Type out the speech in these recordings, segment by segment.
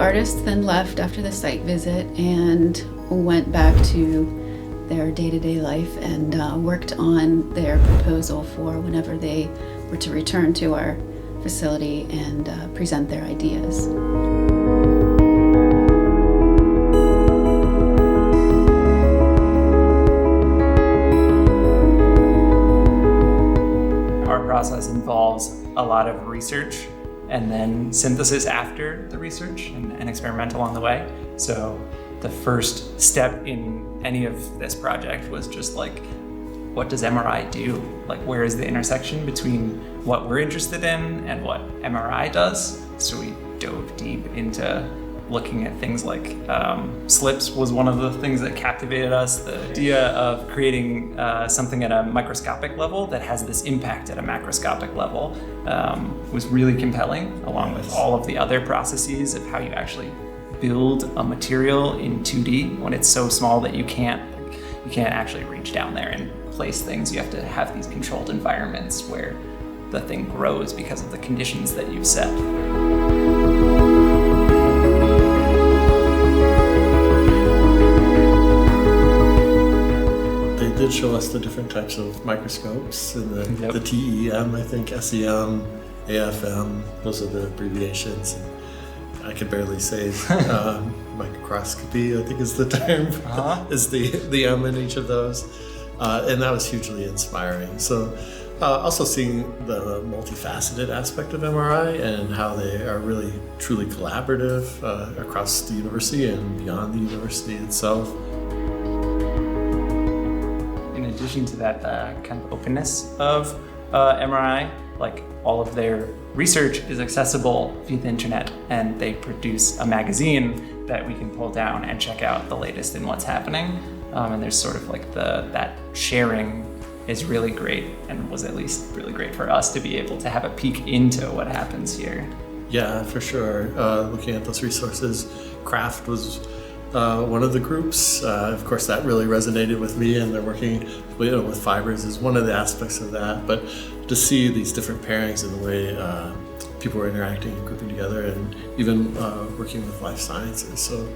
artists then left after the site visit and went back to their day-to-day life and worked on their proposal for whenever they were to return to our facility and present their ideas. Our process involves a lot of research and then synthesis after the research and experiment along the way. So the first step in any of this project was just like, what does MRI do? Like, where is the intersection between what we're interested in and what MRI does? So we dove deep into looking at things like slips was one of the things that captivated us. The idea of creating something at a microscopic level that has this impact at a macroscopic level was really compelling, along with all of the other processes of how you actually build a material in 2D when it's so small that you can't actually reach down there and place things. You have to have these controlled environments where the thing grows because of the conditions that you've set. They did show us the different types of microscopes and the TEM, I think, SEM, AFM, those are the abbreviations. I could barely say microscopy, I think is the term, is the M in each of those. And that was hugely inspiring. So also seeing the multifaceted aspect of MRI and how they are really truly collaborative across the university and beyond the university itself. In addition to that kind of openness of MRI, like all of their research is accessible via the internet, and they produce a magazine that we can pull down and check out the latest in what's happening. And there's sort of like that sharing is really great, and was at least really great for us to be able to have a peek into what happens here. Yeah, for sure. Looking at those resources, craft was one of the groups. Of course, that really resonated with me, and they're working with fibers is one of the aspects of that. But to see these different pairings and the way people were interacting and grouping together, and even working with life sciences. So,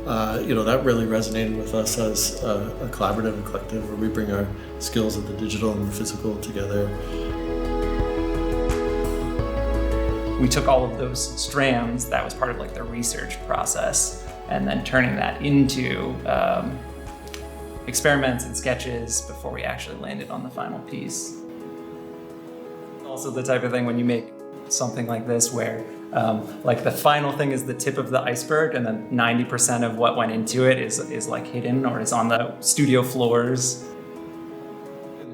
that really resonated with us as a collaborative and collective where we bring our skills of the digital and the physical together. We took all of those strands, that was part of like the research process, and then turning that into experiments and sketches before we actually landed on the final piece. Also the type of thing when you make something like this where like the final thing is the tip of the iceberg, and then 90% of what went into it is like hidden or is on the studio floors.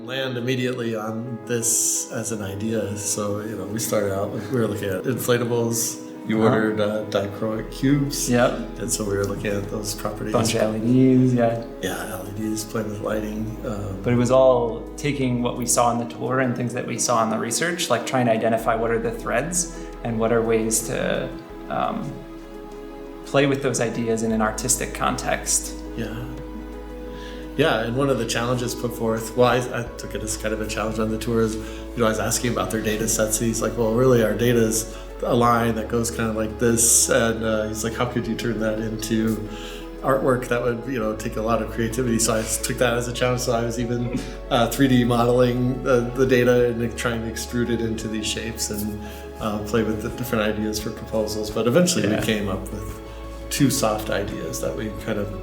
Land immediately on this as an idea. So, we started out, we were looking at inflatables. You ordered dichroic cubes. Yep. And so we were looking at those properties. Bunch of LEDs, yeah. Yeah, LEDs, playing with lighting. But it was all taking what we saw in the tour and things that we saw in the research, like trying to identify what are the threads and what are ways to play with those ideas in an artistic context. Yeah, and one of the challenges put forth, well, I took it as kind of a challenge on the tours. I was asking about their data sets. He's like, well, really our data is a line that goes kind of like this. And he's like, how could you turn that into artwork that would, take a lot of creativity? So I took that as a challenge. So I was even 3D modeling the data and trying to extrude it into these shapes and play with the different ideas for proposals. But eventually we came up with two soft ideas that we kind of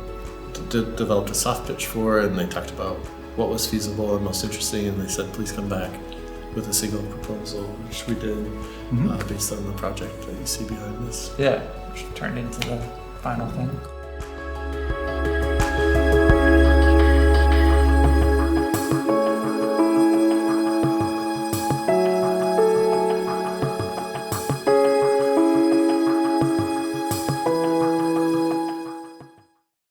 developed a soft pitch for, and they talked about what was feasible and most interesting, and they said please come back with a single proposal, which we did based on the project that you see behind this. Yeah, which turned into the final thing.